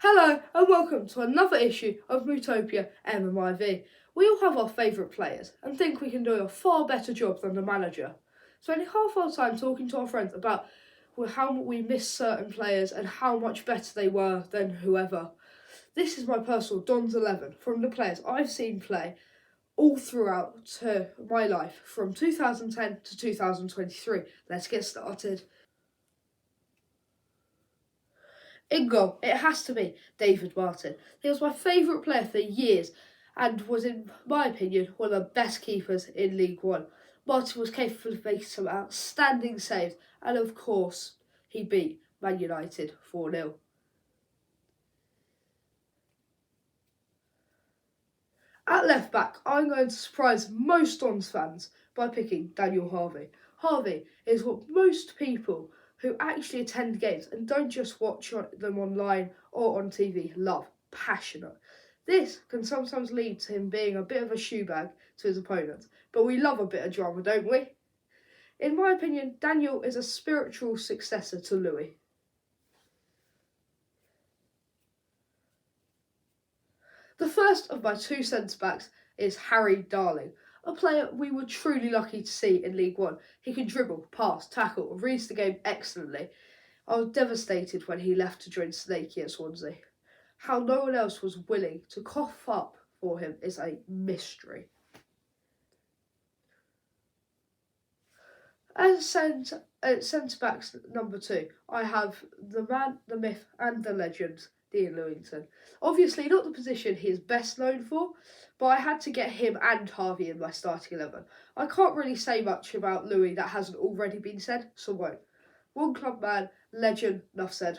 Hello and welcome to another issue of Mootopia MMIV. We all have our favourite players and think we can do a far better job than the manager. Spending half our time talking to our friends about how we miss certain players and how much better they were than whoever. This is my personal Dons 11 from the players I've seen play all throughout my life from 2010 to 2023. Let's get started. In goal, it has to be David Martin. He was my favourite player for years and was, in my opinion, one of the best keepers in League One. Martin was capable of making some outstanding saves, and of course, he beat Man United 4-0. At left back, I'm going to surprise most Dons fans by picking Daniel Harvey. Harvey is what most people who actually attend games and don't just watch them online or on TV love. Passionate. This can sometimes lead to him being a bit of a shoebag to his opponents, but we love a bit of drama, don't we? In my opinion, Daniel is a spiritual successor to Louis. The first of my two centre-backs is Harry Darling, a player we were truly lucky to see in League One. He can dribble, pass, tackle and reads the game excellently. I was devastated when he left to join Snakey at Swansea. How no one else was willing to cough up for him is a mystery. As centre-backs number 2, I have the man, the myth and the legend, Dele Alli. Obviously not the position he is best known for, but I had to get him and Harvey in my starting 11. I can't really say much about Louis that hasn't already been said, so won't. One club man, legend, enough said.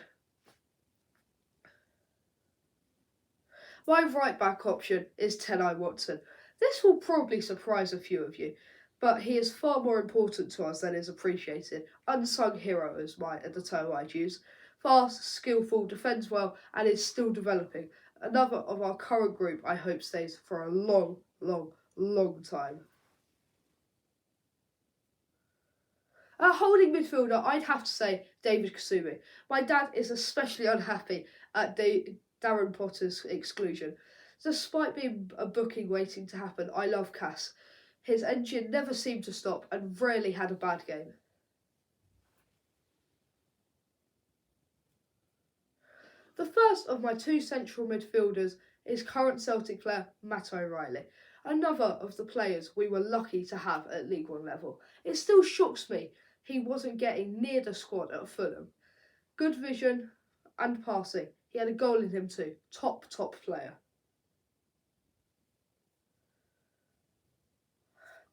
My right back option is Tele Watson. This will probably surprise a few of you, but he is far more important to us than is appreciated. Unsung hero is the term I'd use. Fast, skillful, defends well, and is still developing. Another of our current group I hope stays for a long, long, long time. At holding midfielder, I'd have to say David Kasumi. My dad is especially unhappy at Darren Potter's exclusion. Despite being a booking waiting to happen, I love Cass. His engine never seemed to stop and rarely had a bad game. The first of my two central midfielders is current Celtic player Matt O'Reilly, another of the players we were lucky to have at League One level. It still shocks me he wasn't getting near the squad at Fulham. Good vision and passing. He had a goal in him too. Top player.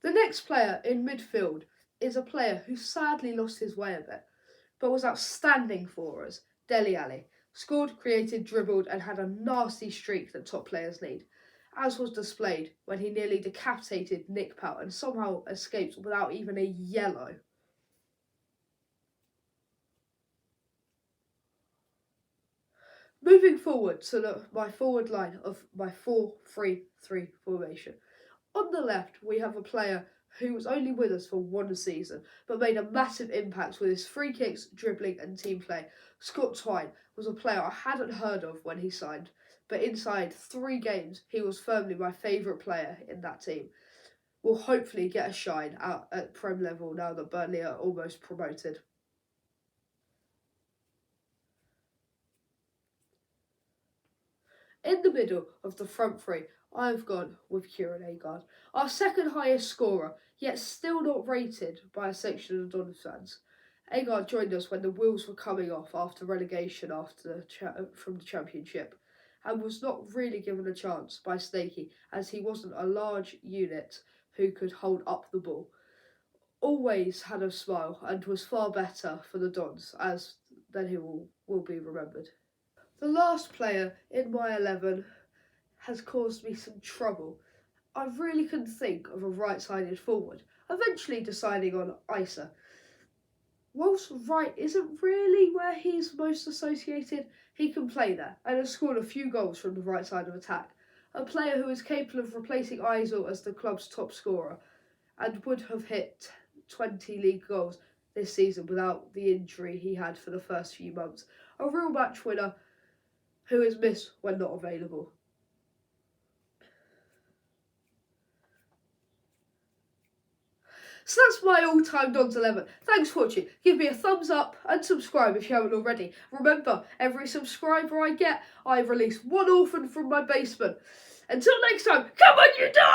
The next player in midfield is a player who sadly lost his way a bit, but was outstanding for us, Dele Alli. Scored, created, dribbled and had a nasty streak that top players need, as was displayed when he nearly decapitated Nick Powell and somehow escaped without even a yellow. Moving forward to my forward line of my 4-3-3 formation. On the left, we have a player who was only with us for one season, but made a massive impact with his free kicks, dribbling and team play. Scott Twine was a player I hadn't heard of when he signed, but inside 3 games, he was firmly my favourite player in that team. Will hopefully get a shine out at Prem level now that Burnley are almost promoted. In the middle of the front three, I've gone with Kieran Tierney, our second highest scorer, yet still not rated by a section of Dons fans. Tierney joined us when the wheels were coming off after relegation from the Championship, and was not really given a chance by Snakey as he wasn't a large unit who could hold up the ball. Always had a smile and was far better for the Dons than he will be remembered. The last player in my 11 has caused me some trouble. I really couldn't think of a right-sided forward, eventually deciding on Isa. Whilst Wright isn't really where he's most associated, he can play there and has scored a few goals from the right side of attack. A player who is capable of replacing Isel as the club's top scorer and would have hit 20 league goals this season without the injury he had for the first few months. A real match winner who is missed when not available. So that's my all-time Dons 11. Thanks for watching. Give me a thumbs up and subscribe if you haven't already. Remember, every subscriber I get, I release one orphan from my basement. Until next time, come on you Dons!